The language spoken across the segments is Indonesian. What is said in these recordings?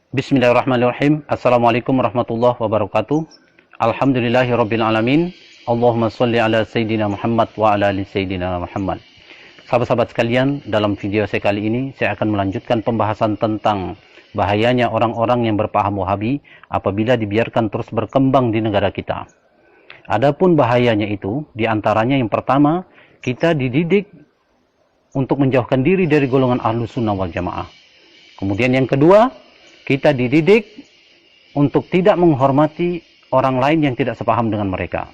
Bismillahirrahmanirrahim. Assalamualaikum warahmatullahi wabarakatuh. Alhamdulillahirabbil alamin. Allahumma shalli ala sayyidina Muhammad wa ala ali sayyidina Muhammad. Sahabat-sahabat sekalian, dalam video saya kali ini saya akan melanjutkan pembahasan tentang bahayanya orang-orang yang berpaham Wahabi apabila dibiarkan terus berkembang di negara kita. Adapun bahayanya itu, diantaranya yang pertama, kita dididik untuk menjauhkan diri dari golongan Ahlus Sunnah wal Jamaah. Kemudian yang kedua, kita dididik untuk tidak menghormati orang lain yang tidak sepaham dengan mereka.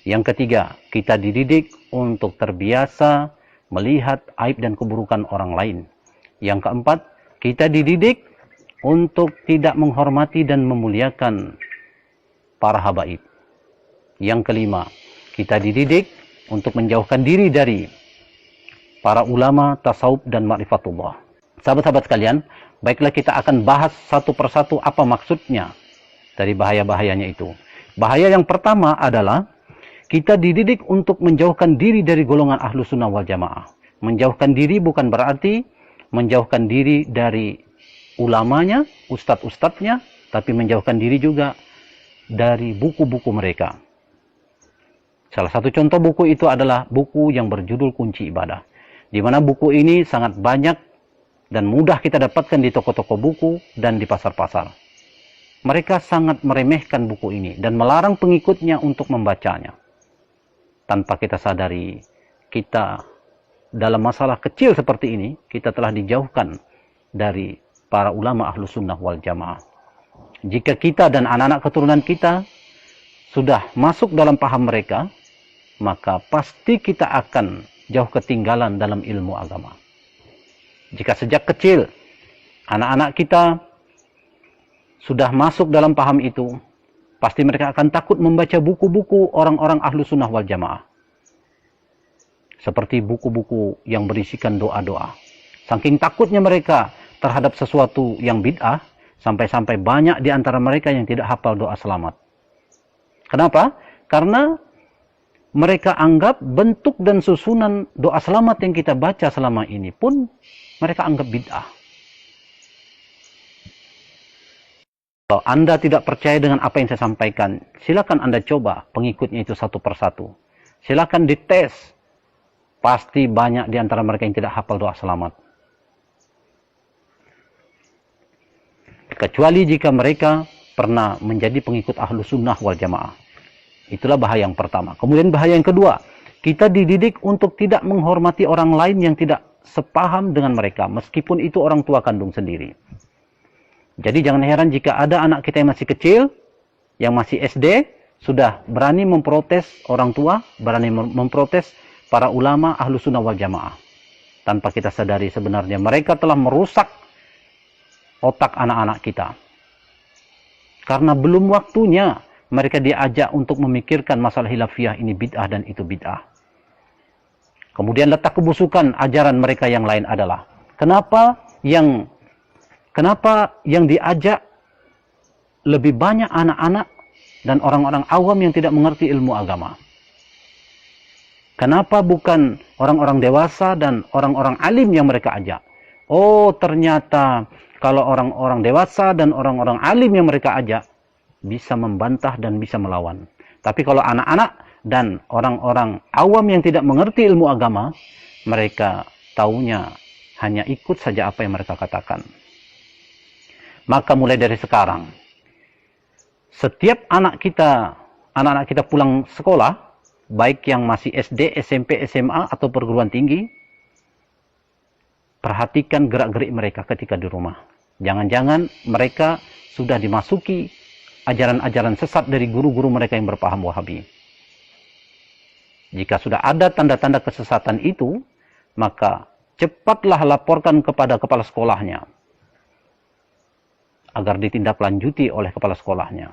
Yang ketiga, kita dididik untuk terbiasa melihat aib dan keburukan orang lain. Yang keempat, kita dididik untuk tidak menghormati dan memuliakan para habaib. Yang kelima, kita dididik untuk menjauhkan diri dari para ulama tasawuf dan ma'rifatullah. Sahabat-sahabat sekalian, baiklah kita akan bahas satu persatu apa maksudnya dari bahaya-bahayanya itu. Bahaya yang pertama adalah kita dididik untuk menjauhkan diri dari golongan Ahlus Sunnah wal Jamaah. Menjauhkan diri bukan berarti menjauhkan diri dari ulamanya, ustadz-ustadznya, tapi menjauhkan diri juga dari buku-buku mereka. Salah satu contoh buku itu adalah buku yang berjudul Kunci Ibadah, di mana buku ini sangat banyak dan mudah kita dapatkan di toko-toko buku dan di pasar-pasar. Mereka sangat meremehkan buku ini dan melarang pengikutnya untuk membacanya. Tanpa kita sadari, kita dalam masalah kecil seperti ini, kita telah dijauhkan dari para ulama Ahlus Sunnah wal Jamaah. Jika kita dan anak-anak keturunan kita sudah masuk dalam paham mereka, maka pasti kita akan jauh ketinggalan dalam ilmu agama. Jika sejak kecil anak-anak kita sudah masuk dalam paham itu, pasti mereka akan takut membaca buku-buku orang-orang Ahlus Sunnah wal Jamaah. Seperti buku-buku yang berisikan doa-doa. Saking takutnya mereka terhadap sesuatu yang bid'ah, sampai-sampai banyak di antara mereka yang tidak hafal doa selamat. Kenapa? Karena mereka anggap bentuk dan susunan doa selamat yang kita baca selama ini pun mereka anggap bid'ah. Kalau Anda tidak percaya dengan apa yang saya sampaikan, silakan Anda coba pengikutnya itu satu persatu. Silakan dites. Pasti banyak di antara mereka yang tidak hafal doa selamat. Kecuali jika mereka pernah menjadi pengikut Ahlus Sunnah wal Jamaah. Itulah bahaya yang pertama. Kemudian bahaya yang kedua, kita dididik untuk tidak menghormati orang lain yang tidak sepaham dengan mereka, meskipun itu orang tua kandung sendiri. Jadi jangan heran jika ada anak kita yang masih kecil, yang masih SD, sudah berani memprotes orang tua, berani memprotes para ulama Ahlus Sunnah wal Jamaah. Tanpa kita sadari sebenarnya mereka telah merusak otak anak-anak kita. Karena belum waktunya mereka diajak untuk memikirkan masalah khilafiyah ini bid'ah dan itu bid'ah. Kemudian letak kebusukan ajaran mereka yang lain adalah kenapa yang diajak lebih banyak anak-anak dan orang-orang awam yang tidak mengerti ilmu agama. Kenapa bukan orang-orang dewasa dan orang-orang alim yang mereka ajak? Oh, ternyata kalau orang-orang dewasa dan orang-orang alim yang mereka ajak bisa membantah dan bisa melawan. Tapi kalau anak-anak dan orang-orang awam yang tidak mengerti ilmu agama, mereka taunya hanya ikut saja apa yang mereka katakan. Maka mulai dari sekarang, setiap anak-anak kita pulang sekolah, baik yang masih SD, SMP, SMA, atau perguruan tinggi, perhatikan gerak-gerik mereka ketika di rumah. Jangan-jangan mereka sudah dimasuki ajaran-ajaran sesat dari guru-guru mereka yang berpaham Wahabi. Jika sudah ada tanda-tanda kesesatan itu, maka cepatlah laporkan kepada kepala sekolahnya, agar ditindaklanjuti oleh kepala sekolahnya.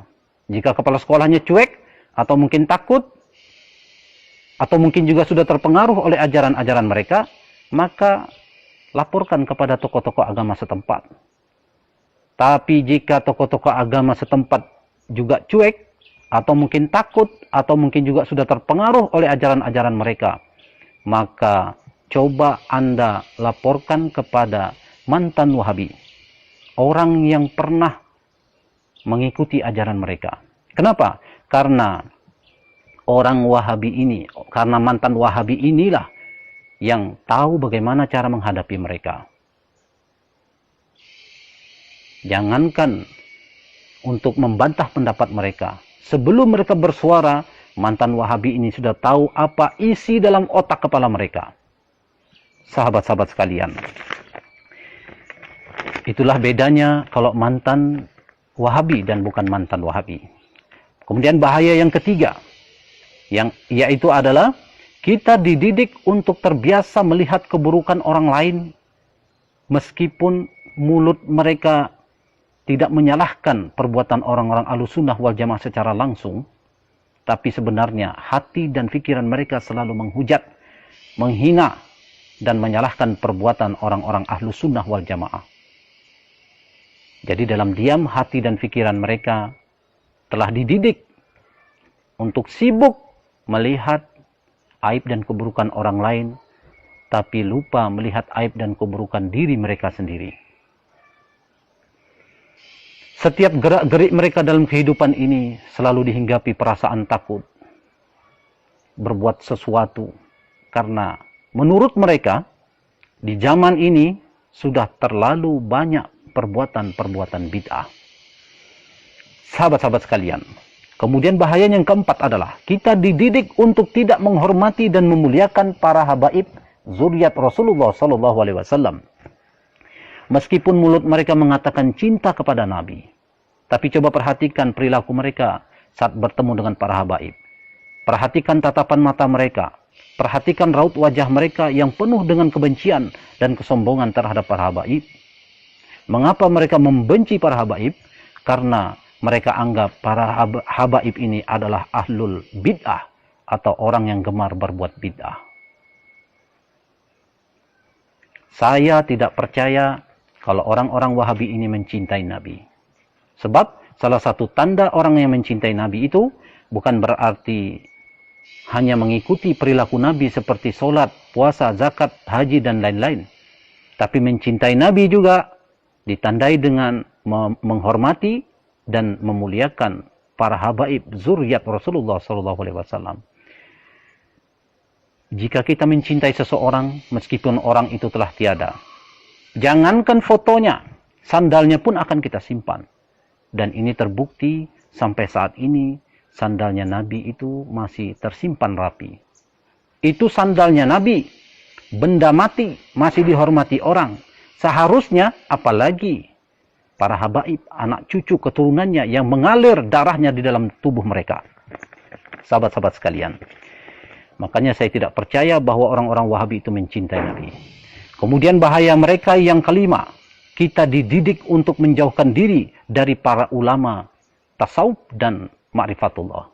Jika kepala sekolahnya cuek, atau mungkin takut, atau mungkin juga sudah terpengaruh oleh ajaran-ajaran mereka, maka laporkan kepada tokoh-tokoh agama setempat. Tapi jika tokoh-tokoh agama setempat juga cuek, atau mungkin takut, atau mungkin juga sudah terpengaruh oleh ajaran-ajaran mereka, maka coba Anda laporkan kepada mantan Wahabi. Orang yang pernah mengikuti ajaran mereka. Kenapa? Karena orang Wahabi ini, karena mantan Wahabi inilah yang tahu bagaimana cara menghadapi mereka. Jangankan untuk membantah pendapat mereka, sebelum mereka bersuara, mantan Wahabi ini sudah tahu apa isi dalam otak kepala mereka. Sahabat-sahabat sekalian, itulah bedanya kalau mantan Wahabi dan bukan mantan Wahabi. Kemudian bahaya yang ketiga, yaitu adalah kita dididik untuk terbiasa melihat keburukan orang lain, meskipun mulut mereka tidak menyalahkan perbuatan orang-orang Ahlussunnah wal Jamaah secara langsung, tapi sebenarnya hati dan pikiran mereka selalu menghujat, menghina, dan menyalahkan perbuatan orang-orang Ahlussunnah wal Jamaah. Jadi dalam diam hati dan pikiran mereka telah dididik untuk sibuk melihat aib dan keburukan orang lain, tapi lupa melihat aib dan keburukan diri mereka sendiri. Setiap gerak-gerik mereka dalam kehidupan ini selalu dihinggapi perasaan takut berbuat sesuatu, karena menurut mereka di zaman ini sudah terlalu banyak perbuatan-perbuatan bid'ah. Sahabat-sahabat sekalian, kemudian bahaya yang keempat adalah kita dididik untuk tidak menghormati dan memuliakan para habaib zuriat Rasulullah SAW. Meskipun mulut mereka mengatakan cinta kepada Nabi, tapi coba perhatikan perilaku mereka saat bertemu dengan para habaib. Perhatikan tatapan mata mereka, perhatikan raut wajah mereka yang penuh dengan kebencian dan kesombongan terhadap para habaib. Mengapa mereka membenci para habaib? Karena mereka anggap para habaib ini adalah ahlul bid'ah, atau orang yang gemar berbuat bid'ah. Saya tidak percaya kalau orang-orang Wahabi ini mencintai Nabi. Sebab salah satu tanda orang yang mencintai Nabi itu bukan berarti hanya mengikuti perilaku Nabi seperti sholat, puasa, zakat, haji, dan lain-lain. Tapi mencintai Nabi juga ditandai dengan menghormati dan memuliakan para habaib zuriat Rasulullah SAW. Jika kita mencintai seseorang, meskipun orang itu telah tiada, jangankan fotonya, sandalnya pun akan kita simpan. Dan ini terbukti sampai saat ini, sandalnya Nabi itu masih tersimpan rapi. Itu sandalnya Nabi, benda mati, masih dihormati orang. Seharusnya, apalagi para habaib, anak cucu keturunannya yang mengalir darahnya di dalam tubuh mereka. Sahabat-sahabat sekalian, makanya saya tidak percaya bahwa orang-orang Wahabi itu mencintai Nabi. Kemudian bahaya mereka yang kelima, kita dididik untuk menjauhkan diri dari para ulama tasawuf dan ma'rifatullah.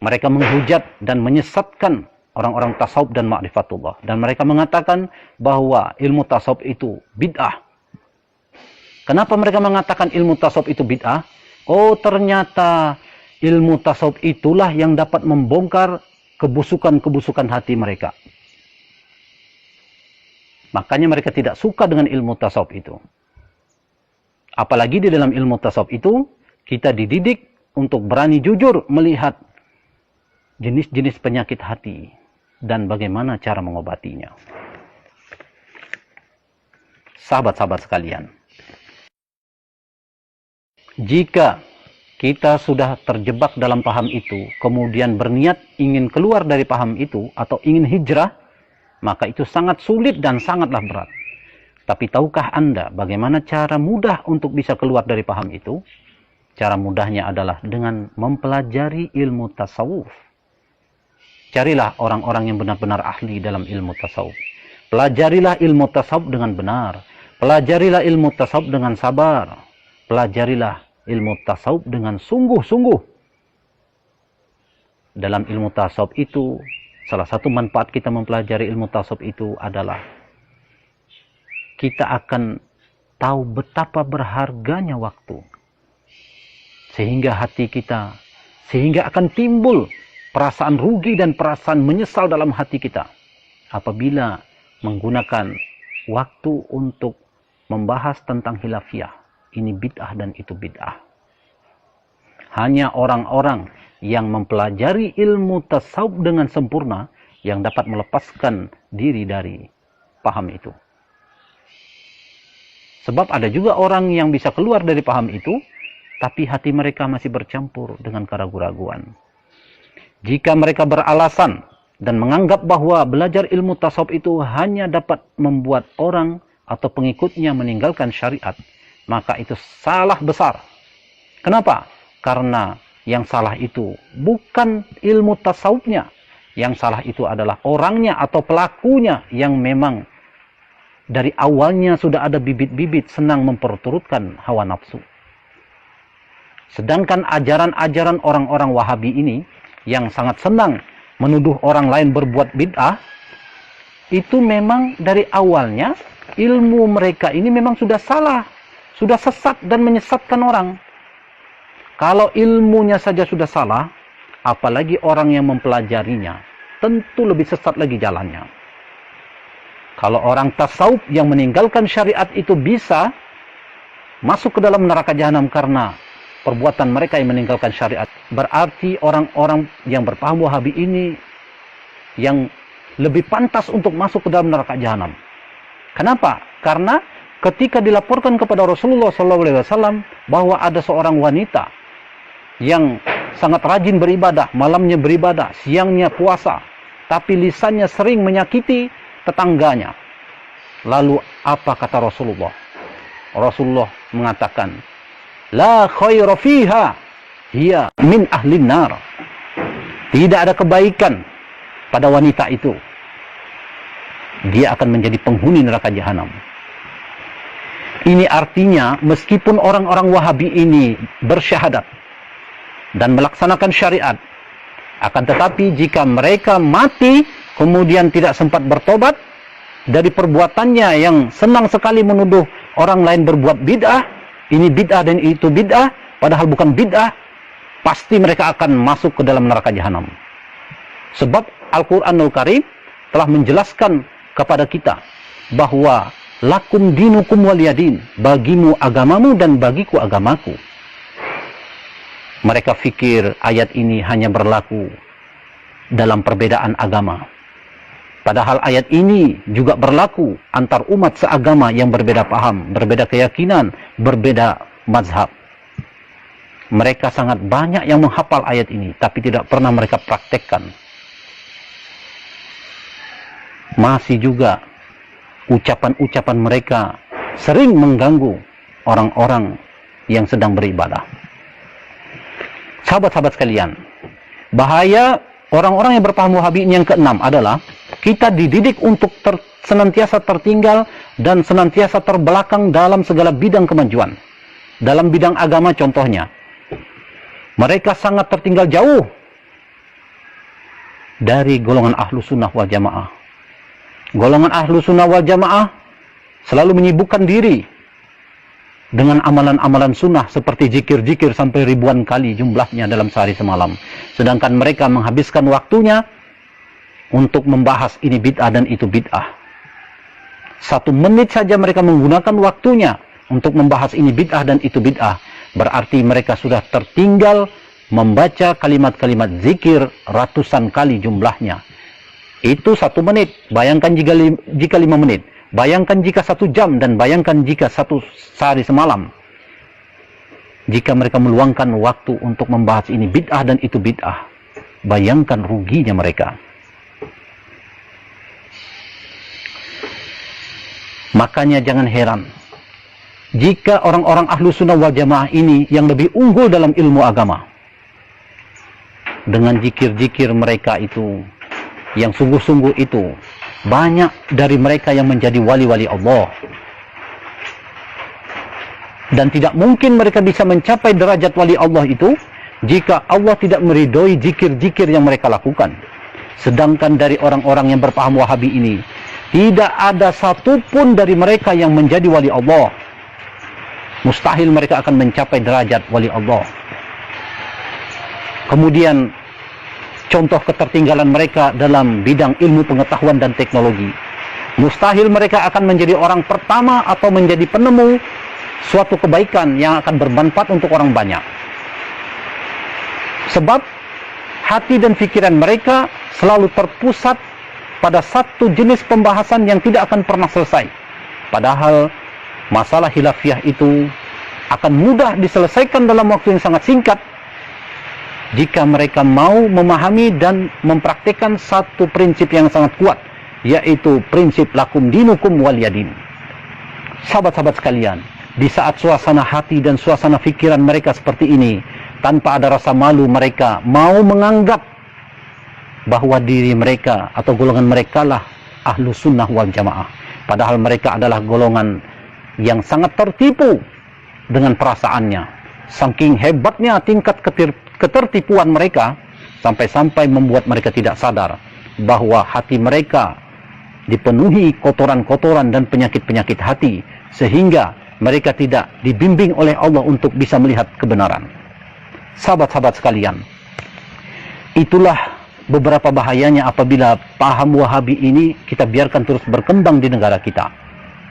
Mereka menghujat dan menyesatkan orang-orang tasawuf dan ma'rifatullah. Dan mereka mengatakan bahwa ilmu tasawuf itu bid'ah. Kenapa mereka mengatakan ilmu tasawuf itu bid'ah? Oh, ternyata ilmu tasawuf itulah yang dapat membongkar kebusukan-kebusukan hati mereka. Makanya mereka tidak suka dengan ilmu tasawuf itu. Apalagi di dalam ilmu tasawuf itu, kita dididik untuk berani jujur melihat jenis-jenis penyakit hati dan bagaimana cara mengobatinya. Sahabat-sahabat sekalian, jika kita sudah terjebak dalam paham itu, kemudian berniat ingin keluar dari paham itu atau ingin hijrah, maka itu sangat sulit dan sangatlah berat. Tapi tahukah Anda bagaimana cara mudah untuk bisa keluar dari paham itu? Cara mudahnya adalah dengan mempelajari ilmu tasawuf. Carilah orang-orang yang benar-benar ahli dalam ilmu tasawuf. Pelajarilah ilmu tasawuf dengan benar. Pelajarilah ilmu tasawuf dengan sabar. Pelajarilah ilmu tasawuf dengan sungguh-sungguh. Dalam ilmu tasawuf itu, salah satu manfaat kita mempelajari ilmu tasawuf itu adalah kita akan tahu betapa berharganya waktu. Sehingga hati kita, sehingga akan timbul perasaan rugi dan perasaan menyesal dalam hati kita apabila menggunakan waktu untuk membahas tentang khilafiyah. Ini bid'ah dan itu bid'ah. hanya orang-orang yang mempelajari ilmu tasawuf dengan sempurna yang dapat melepaskan diri dari paham itu. Sebab ada juga orang yang bisa keluar dari paham itu, tapi hati mereka masih bercampur dengan keraguan-raguan. Jika mereka beralasan dan menganggap bahwa belajar ilmu tasawuf itu hanya dapat membuat orang atau pengikutnya meninggalkan syariat, maka itu salah besar. Kenapa? Karena yang salah itu bukan ilmu tasawufnya. Yang salah itu adalah orangnya atau pelakunya yang memang dari awalnya sudah ada bibit-bibit senang memperturutkan hawa nafsu. Sedangkan ajaran-ajaran orang-orang Wahabi ini yang sangat senang menuduh orang lain berbuat bid'ah, itu memang dari awalnya ilmu mereka ini memang sudah salah, sudah sesat dan menyesatkan orang. Kalau ilmunya saja sudah salah, apalagi orang yang mempelajarinya, tentu lebih sesat lagi jalannya. Kalau orang tasawuf yang meninggalkan syariat itu bisa masuk ke dalam neraka jahanam karena perbuatan mereka yang meninggalkan syariat, berarti orang-orang yang berpaham Wahabi ini yang lebih pantas untuk masuk ke dalam neraka jahanam. Kenapa? Karena ketika dilaporkan kepada Rasulullah SAW bahwa ada seorang wanita yang sangat rajin beribadah, malamnya beribadah, siangnya puasa, tapi lisannya sering menyakiti tetangganya. Lalu apa kata Rasulullah? Rasulullah mengatakan, la khaira fiha, hiya min ahlin nar. Tidak ada kebaikan pada wanita itu. Dia akan menjadi penghuni neraka jahanam. Ini artinya meskipun orang-orang Wahabi ini bersyahadat dan melaksanakan syariat, akan tetapi jika mereka mati kemudian tidak sempat bertobat dari perbuatannya yang senang sekali menuduh orang lain berbuat bid'ah, ini bid'ah dan itu bid'ah, padahal bukan bid'ah, pasti mereka akan masuk ke dalam neraka jahanam. Sebab Al-Quranul Karim telah menjelaskan kepada kita bahwa lakum dinukum waliyadin, bagimu agamamu dan bagiku agamaku. Mereka fikir ayat ini hanya berlaku dalam perbedaan agama. Padahal ayat ini juga berlaku antar umat seagama yang berbeda paham, berbeda keyakinan, berbeda mazhab. Mereka sangat banyak yang menghafal ayat ini, tapi tidak pernah mereka praktekkan. Masih juga ucapan-ucapan mereka sering mengganggu orang-orang yang sedang beribadah. Sahabat-sahabat sekalian, bahaya orang-orang yang berpaham Wahabi ini yang keenam adalah kita dididik untuk senantiasa tertinggal dan senantiasa terbelakang dalam segala bidang kemajuan. Dalam bidang agama contohnya, mereka sangat tertinggal jauh dari golongan ahlu sunnah wal jamaah. Golongan ahlu sunnah wal jamaah selalu menyibukkan diri dengan amalan-amalan sunnah seperti zikir-zikir sampai ribuan kali jumlahnya dalam sehari semalam. Sedangkan mereka menghabiskan waktunya untuk membahas ini bid'ah dan itu bid'ah. 1 menit saja mereka menggunakan waktunya untuk membahas ini bid'ah dan itu bid'ah. Berarti mereka sudah tertinggal membaca kalimat-kalimat zikir ratusan kali jumlahnya. Itu 1 menit. Bayangkan jika 5 menit. Bayangkan jika 1 jam dan bayangkan jika 1 sehari semalam. Jika mereka meluangkan waktu untuk membahas ini bid'ah dan itu bid'ah, bayangkan ruginya mereka. Makanya jangan heran jika orang-orang ahlu sunnah wal jamaah ini yang lebih unggul dalam ilmu agama, dengan zikir-zikir mereka itu yang sungguh-sungguh itu, banyak dari mereka yang menjadi wali-wali Allah. Dan tidak mungkin mereka bisa mencapai derajat wali Allah itu jika Allah tidak meridhoi zikir-zikir yang mereka lakukan. Sedangkan dari orang-orang yang berpaham Wahabi ini, tidak ada satupun dari mereka yang menjadi wali Allah. Mustahil mereka akan mencapai derajat wali Allah. Kemudian, contoh ketertinggalan mereka dalam bidang ilmu pengetahuan dan teknologi. Mustahil mereka akan menjadi orang pertama atau menjadi penemu suatu kebaikan yang akan bermanfaat untuk orang banyak. Sebab hati dan pikiran mereka selalu terpusat pada satu jenis pembahasan yang tidak akan pernah selesai. Padahal masalah khilafiyah itu akan mudah diselesaikan dalam waktu yang sangat singkat jika mereka mau memahami dan mempraktikkan satu prinsip yang sangat kuat, yaitu prinsip lakum dinukum waliyadin. Sahabat-sahabat sekalian, di saat suasana hati dan suasana pikiran mereka seperti ini, tanpa ada rasa malu, mereka mau menganggap bahwa diri mereka atau golongan mereka lah ahlu sunnah wal jamaah. Padahal mereka adalah golongan yang sangat tertipu dengan perasaannya. Saking hebatnya tingkat ketertipuan mereka, sampai-sampai membuat mereka tidak sadar bahwa hati mereka dipenuhi kotoran-kotoran dan penyakit-penyakit hati, sehingga mereka tidak dibimbing oleh Allah untuk bisa melihat kebenaran. Sahabat-sahabat sekalian, itulah beberapa bahayanya apabila paham Wahabi ini kita biarkan terus berkembang di negara kita.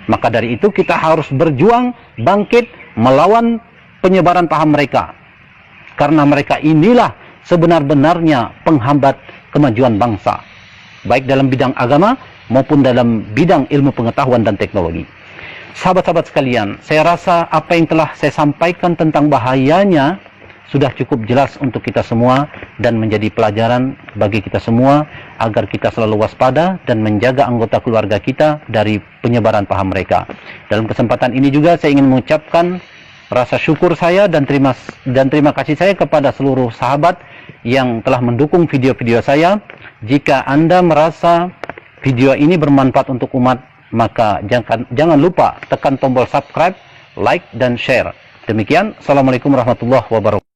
Maka dari itu kita harus berjuang, bangkit, melawan penyebaran paham mereka. Karena mereka inilah sebenar-benarnya penghambat kemajuan bangsa, baik dalam bidang agama maupun dalam bidang ilmu pengetahuan dan teknologi. Sahabat-sahabat sekalian, saya rasa apa yang telah saya sampaikan tentang bahayanya sudah cukup jelas untuk kita semua dan menjadi pelajaran bagi kita semua agar kita selalu waspada dan menjaga anggota keluarga kita dari penyebaran paham mereka. Dalam kesempatan ini juga saya ingin mengucapkan rasa syukur saya dan terima kasih saya kepada seluruh sahabat yang telah mendukung video-video saya. Jika Anda merasa video ini bermanfaat untuk umat, maka jangan lupa tekan tombol subscribe, like, dan share. Demikian, Assalamualaikum warahmatullahi wabarakatuh.